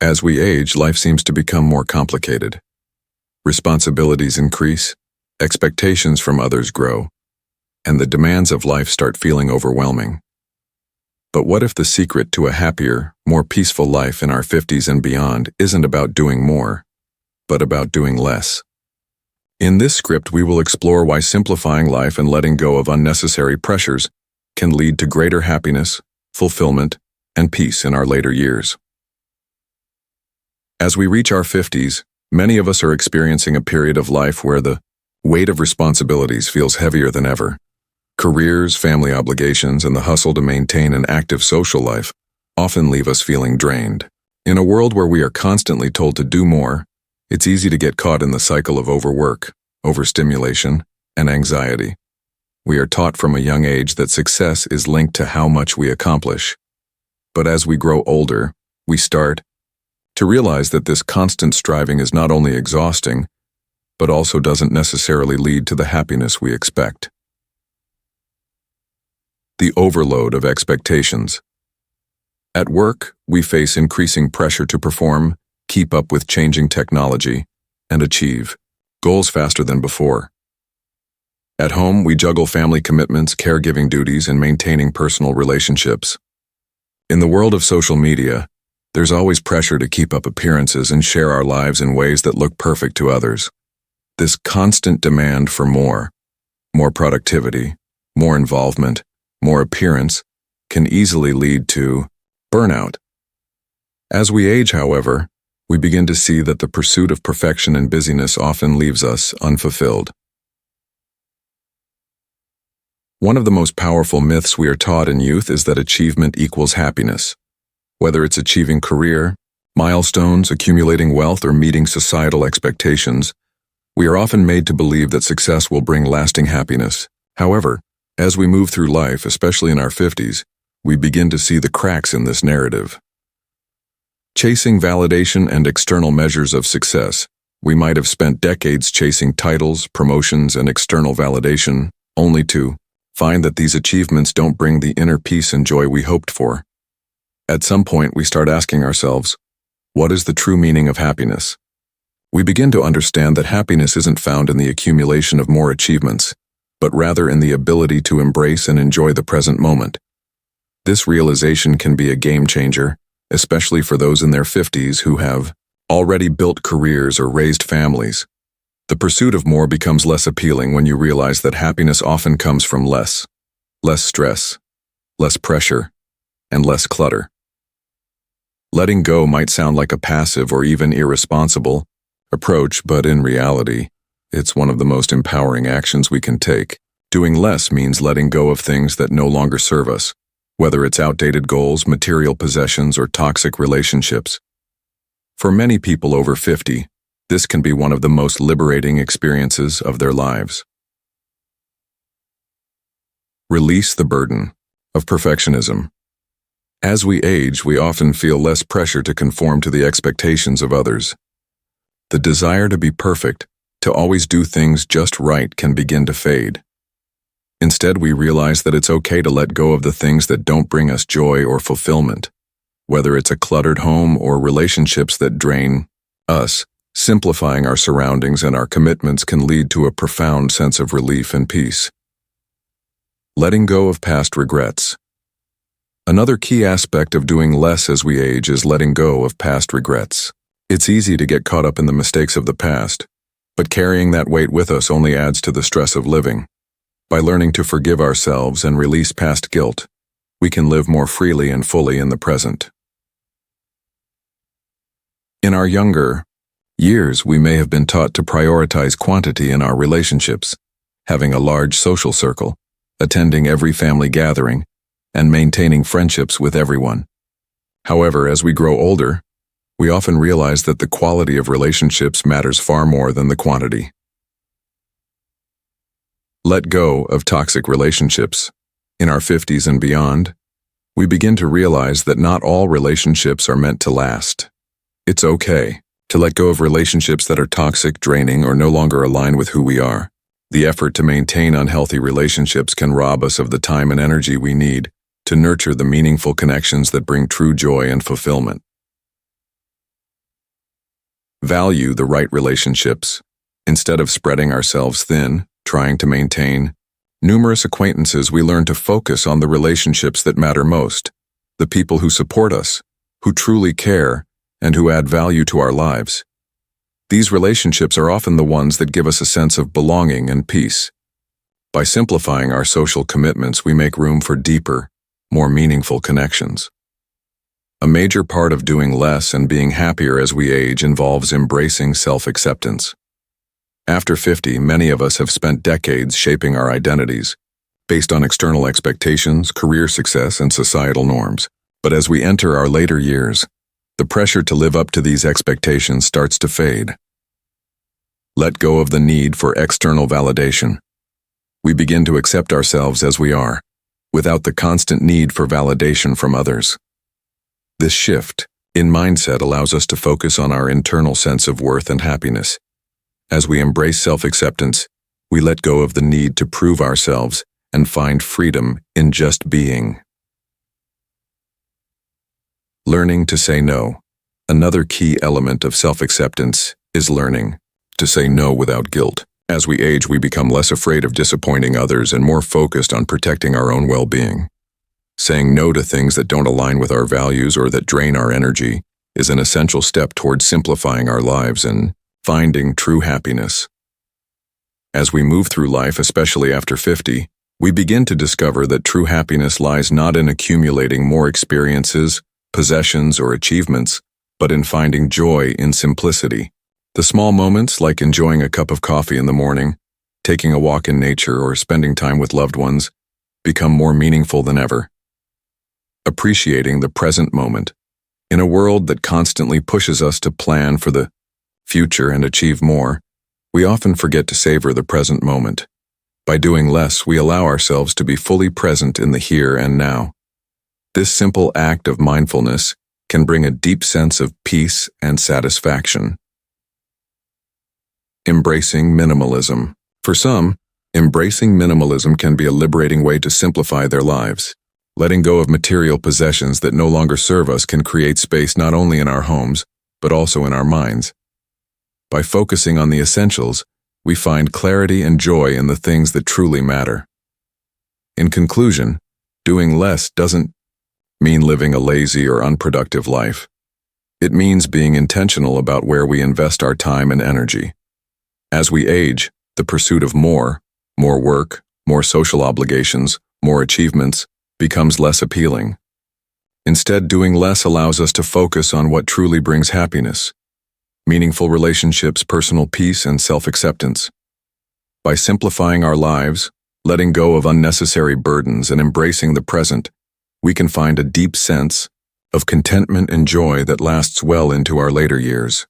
As we age, life seems to become more complicated. Responsibilities increase, expectations from others grow, and the demands of life start feeling overwhelming. But what if the secret to a happier, more peaceful life in our 50s and beyond isn't about doing more, but about doing less? In this script, we will explore why simplifying life and letting go of unnecessary pressures can lead to greater happiness, fulfillment, and peace in our later years. As we reach our 50s, many of us are experiencing a period of life where the weight of responsibilities feels heavier than ever. Careers, family obligations, and the hustle to maintain an active social life often leave us feeling drained. In a world where we are constantly told to do more, it's easy to get caught in the cycle of overwork, overstimulation, and anxiety. We are taught from a young age that success is linked to how much we accomplish. But as we grow older, we start to realize that this constant striving is not only exhausting, but also doesn't necessarily lead to the happiness we expect. The overload of expectations. At work, we face increasing pressure to perform, keep up with changing technology, and achieve goals faster than before. At home, we juggle family commitments, caregiving duties, and maintaining personal relationships. In the world of social media, there's always pressure to keep up appearances and share our lives in ways that look perfect to others. This constant demand for more productivity, more involvement, more appearance, can easily lead to burnout. As we age, however, we begin to see that the pursuit of perfection and busyness often leaves us unfulfilled. One of the most powerful myths we are taught in youth is that achievement equals happiness. Whether it's achieving career, milestones, accumulating wealth, or meeting societal expectations, we are often made to believe that success will bring lasting happiness. However, as we move through life, especially in our 50s, we begin to see the cracks in this narrative. Chasing validation and external measures of success, we might have spent decades chasing titles, promotions, and external validation, only to find that these achievements don't bring the inner peace and joy we hoped for. At some point, we start asking ourselves, what is the true meaning of happiness? We begin to understand that happiness isn't found in the accumulation of more achievements, but rather in the ability to embrace and enjoy the present moment. This realization can be a game changer, especially for those in their 50s who have already built careers or raised families. The pursuit of more becomes less appealing when you realize that happiness often comes from less stress, less pressure, and less clutter. Letting go might sound like a passive or even irresponsible approach, but in reality, it's one of the most empowering actions we can take. Doing less means letting go of things that no longer serve us, whether it's outdated goals, material possessions, or toxic relationships. For many people over 50, this can be one of the most liberating experiences of their lives. Release the burden of perfectionism. As we age, we often feel less pressure to conform to the expectations of others. The desire to be perfect, to always do things just right, can begin to fade. Instead, we realize that it's okay to let go of the things that don't bring us joy or fulfillment. Whether it's a cluttered home or relationships that drain us, simplifying our surroundings and our commitments can lead to a profound sense of relief and peace. Letting go of past regrets. Another key aspect of doing less as we age is letting go of past regrets. It's easy to get caught up in the mistakes of the past, but carrying that weight with us only adds to the stress of living. By learning to forgive ourselves and release past guilt, we can live more freely and fully in the present. In our younger years, we may have been taught to prioritize quantity in our relationships, having a large social circle, attending every family gathering, and maintaining friendships with everyone. However, as we grow older, we often realize that the quality of relationships matters far more than the quantity. Let go of toxic relationships. In our 50s and beyond, we begin to realize that not all relationships are meant to last. It's okay to let go of relationships that are toxic, draining, or no longer align with who we are. The effort to maintain unhealthy relationships can rob us of the time and energy we need to nurture the meaningful connections that bring true joy and fulfillment. value the right relationships. Instead of spreading ourselves thin, trying to maintain numerous acquaintances, we learn to focus on the relationships that matter most, the people who support us, who truly care, and who add value to our lives. These relationships are often the ones that give us a sense of belonging and peace. By simplifying our social commitments, we make room for deeper, more meaningful connections. A major part of doing less and being happier as we age involves embracing self-acceptance. After 50, many of us have spent decades shaping our identities, based on external expectations, career success, and societal norms. But as we enter our later years, the pressure to live up to these expectations starts to fade. Let go of the need for external validation. We begin to accept ourselves as we are, without the constant need for validation from others. This shift in mindset allows us to focus on our internal sense of worth and happiness. As we embrace self-acceptance, we let go of the need to prove ourselves and find freedom in just being. Learning to say no. Another key element of self-acceptance is learning to say no without guilt. As we age, we become less afraid of disappointing others and more focused on protecting our own well-being. Saying no to things that don't align with our values or that drain our energy is an essential step towards simplifying our lives and finding true happiness. As we move through life, especially after 50, we begin to discover that true happiness lies not in accumulating more experiences, possessions, or achievements, but in finding joy in simplicity. The small moments, like enjoying a cup of coffee in the morning, taking a walk in nature, or spending time with loved ones, become more meaningful than ever. Appreciating the present moment. In a world that constantly pushes us to plan for the future and achieve more, we often forget to savor the present moment. By doing less, we allow ourselves to be fully present in the here and now. This simple act of mindfulness can bring a deep sense of peace and satisfaction. Embracing minimalism. For some, embracing minimalism can be a liberating way to simplify their lives. Letting go of material possessions that no longer serve us can create space not only in our homes, but also in our minds. By focusing on the essentials, we find clarity and joy in the things that truly matter. In conclusion, doing less doesn't mean living a lazy or unproductive life. It means being intentional about where we invest our time and energy. As we age, the pursuit of more work, more social obligations, more achievements, becomes less appealing. Instead, doing less allows us to focus on what truly brings happiness: meaningful relationships, personal peace, and self-acceptance. By simplifying our lives, letting go of unnecessary burdens, and embracing the present, we can find a deep sense of contentment and joy that lasts well into our later years.